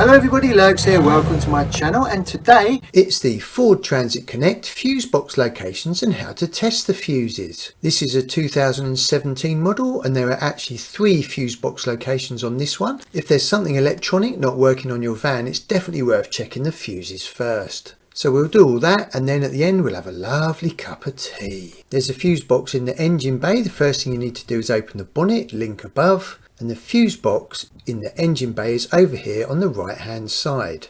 Hello everybody, Lurgs here, welcome to my channel, and today it's the Ford Transit Connect fuse box locations and how to test the fuses. This is a 2017 model and there are actually 3 fuse box locations on this one. If there's something electronic not working on your van, it's definitely worth checking the fuses first. So we'll do all that, and then at the end we'll have a lovely cup of tea. There's a fuse box in the engine bay. The first thing you need to do is open the bonnet, link above. And the fuse box in the engine bay is over here on the right hand side.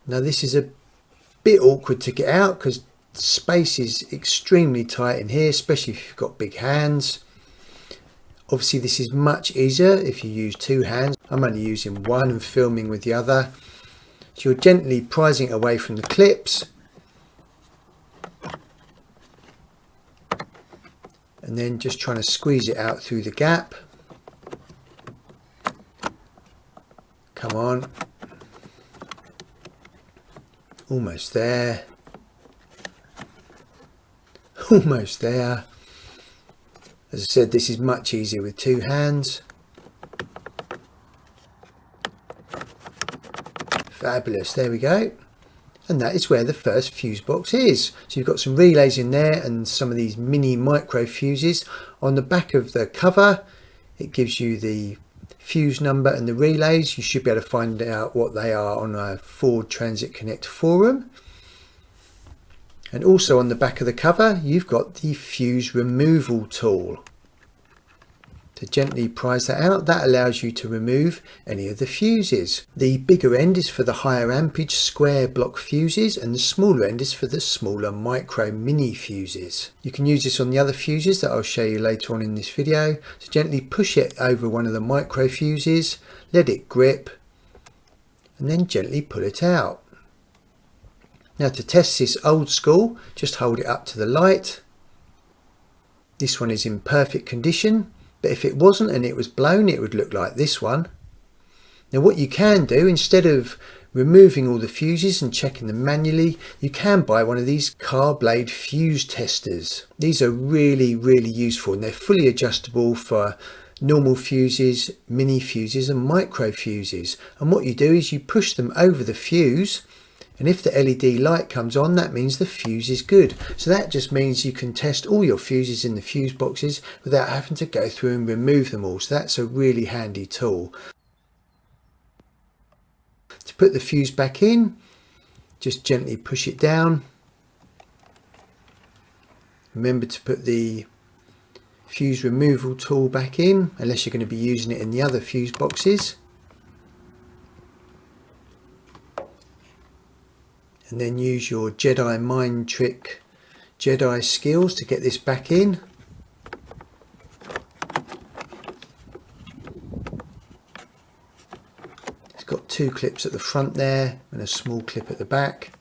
Now this is a bit awkward to get out because space is extremely tight in here, especially if you've got big hands. Obviously this is much easier if you use 2 hands. I'm only using one and filming with the other. So you're gently prising it away from the clips. And then just trying to squeeze it out through the gap. Come on, almost there, almost there. As I said, this is much easier with 2 hands. Fabulous, there we go. And that is where the first fuse box is. So you've got some relays in there and some of these mini micro fuses. On the back of the cover, it gives you the fuse number and the relays. You should be able to find out what they are on a Ford Transit Connect forum. And also on the back of the cover you've got the fuse removal tool. To gently prise that out, that allows you to remove any of the fuses. The bigger end is for the higher ampage square block fuses and the smaller end is for the smaller micro mini fuses. You can use this on the other fuses that I'll show you later on in this video. So gently push it over one of the micro fuses, let it grip and then gently pull it out. Now to test this old school, just hold it up to the light. This one is in perfect condition. But if it wasn't and it was blown, it would look like this one. Now what you can do, instead of removing all the fuses and checking them manually, you can buy one of these car blade fuse testers. These are really useful and they're fully adjustable for normal fuses, mini fuses and micro fuses. And what you do is you push them over the fuse, and if the LED light comes on, that means the fuse is good. So that just means you can test all your fuses in the fuse boxes without having to go through and remove them all. So that's a really handy tool. To put the fuse back in, just gently push it down. Remember to put the fuse removal tool back in, unless you're going to be using it in the other fuse boxes. And then use your Jedi mind trick, Jedi skills to get this back in. It's got 2 clips at the front there and a small clip at the back.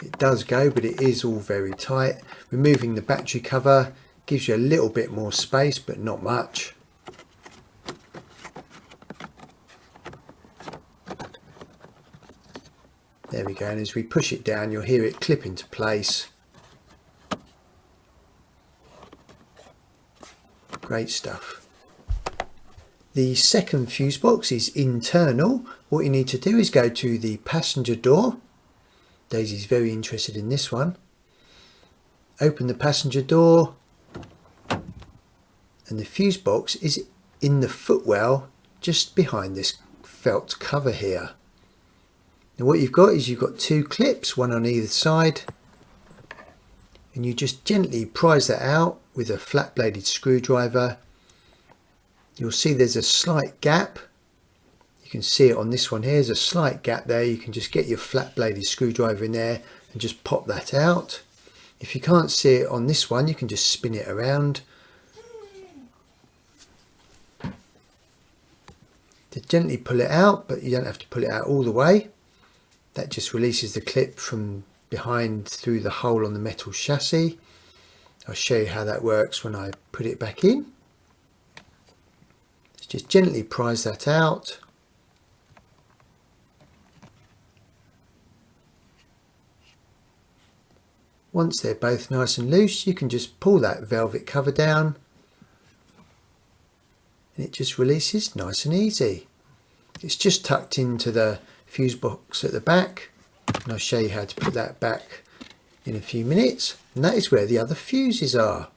It does go, but it is all very tight. Removing the battery cover gives you a little bit more space, but not much. There we go, and as we push it down you'll hear it clip into place. Great stuff. The second fuse box is internal. What you need to do is go to the passenger door. Daisy's very interested in this one. Open the passenger door and the fuse box is in the footwell just behind this felt cover here. Now what you've got is you've got 2 clips, one on either side, and you just gently prise that out with a flat bladed screwdriver. You'll see there's a slight gap. You can see it on this one here, there's a slight gap there. You can just get your flat bladed screwdriver in there and just pop that out. If you can't see it on this one, you can just spin it around. To gently pull it out, but you don't have to pull it out all the way. That just releases the clip from behind through the hole on the metal chassis. I'll show you how that works when I put it back in. Let's just gently prise that out. Once they're both nice and loose, you can just pull that velvet cover down and it just releases nice and easy. It's just tucked into the fuse box at the back, and I'll show you how to put that back in a few minutes. And that is where the other fuses are.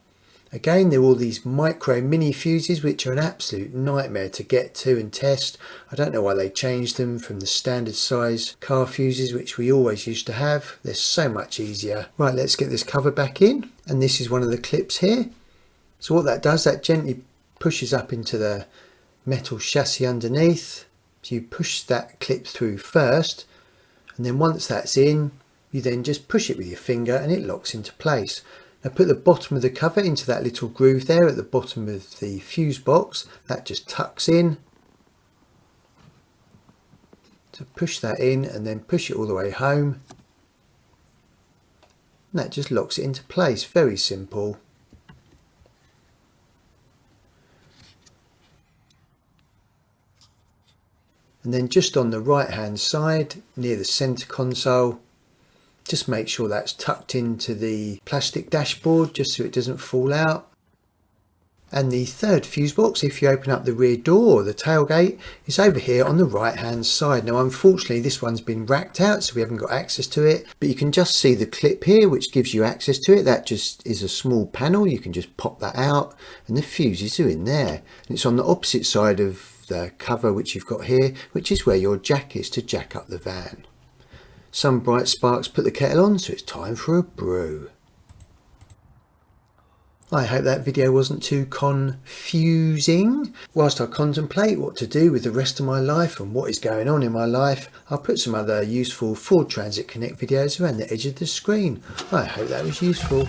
Again, they're all these micro mini fuses which are an absolute nightmare to get to and test. I don't know why they changed them from the standard size car fuses which we always used to have. They're so much easier. Right, let's get this cover back in, and this is one of the clips here. So what that does, that gently pushes up into the metal chassis underneath. So you push that clip through first, and then once that's in, you then just push it with your finger and it locks into place. Now put the bottom of the cover into that little groove there at the bottom of the fuse box. That just tucks in. So push that in and then push it all the way home. And that just locks it into place. Very simple. And then just on the right hand side near the center console, just make sure that's tucked into the plastic dashboard just so it doesn't fall out. And the third fuse box, if you open up the rear door or the tailgate, is over here on the right hand side. Now unfortunately this one's been racked out so we haven't got access to it, but you can just see the clip here which gives you access to it. That just is a small panel, you can just pop that out and the fuses are in there. And it's on the opposite side of the cover which you've got here, which is where your jack is to jack up the van. Some bright sparks put the kettle on, so it's time for a brew. I hope that video wasn't too confusing. Whilst I contemplate what to do with the rest of my life and what is going on in my life, I'll put some other useful Ford Transit Connect videos around the edge of the screen. I hope that was useful.